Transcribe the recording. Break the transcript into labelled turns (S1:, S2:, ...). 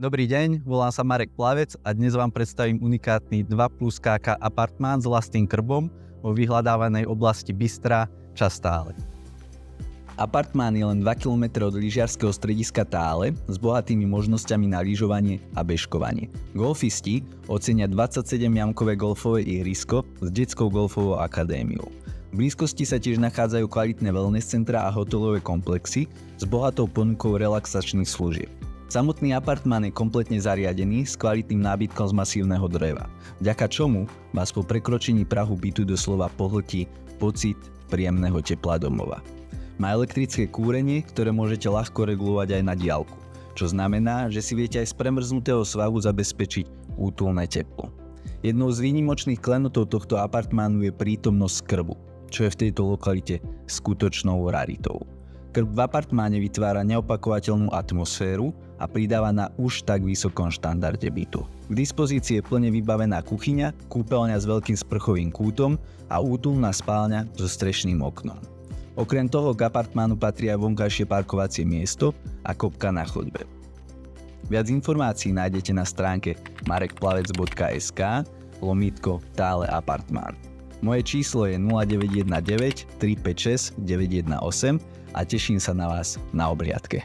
S1: Dobrý deň, volám sa Marek Plavec a dnes vám predstavím unikátny 2+KK apartmán s vlastným krbom vo vyhľadávanej oblasti Bystra, časť Tále. Apartmán je len 2 km od lyžiarskeho strediska Tále s bohatými možnosťami na lyžovanie a bežkovanie. Golfisti ocenia 27-jamkové golfové ihrisko s detskou golfovou akadémiou. V blízkosti sa tiež nachádzajú kvalitné wellness centra a hotelové komplexy s bohatou ponukou relaxačných služieb. Samotný apartmán je kompletne zariadený s kvalitným nábytkom z masívneho dreva, vďaka čomu vás po prekročení prahu bytu doslova pohltí pocit príjemného tepla domova. Má elektrické kúrenie, ktoré môžete ľahko regulovať aj na diaľku, čo znamená, že si viete aj z premrznutého svahu zabezpečiť útulné teplo. Jednou z výnimočných klenotov tohto apartmánu je prítomnosť krbu, čo je v tejto lokalite skutočnou raritou. Krb v apartmáne vytvára neopakovateľnú atmosféru a pridáva na už tak vysokom štandarde bytu. K dispozícii je plne vybavená kuchyňa, kúpeľňa s veľkým sprchovým kútom a útulná spálňa so strešným oknom. Okrem toho k apartmánu patrí aj vonkajšie parkovacie miesto a kopka na chodbe. Viac informácií nájdete na stránke marekplavec.sk/Tále apartmán. Moje číslo je 0919 356 918 a teším sa na vás na obliadke.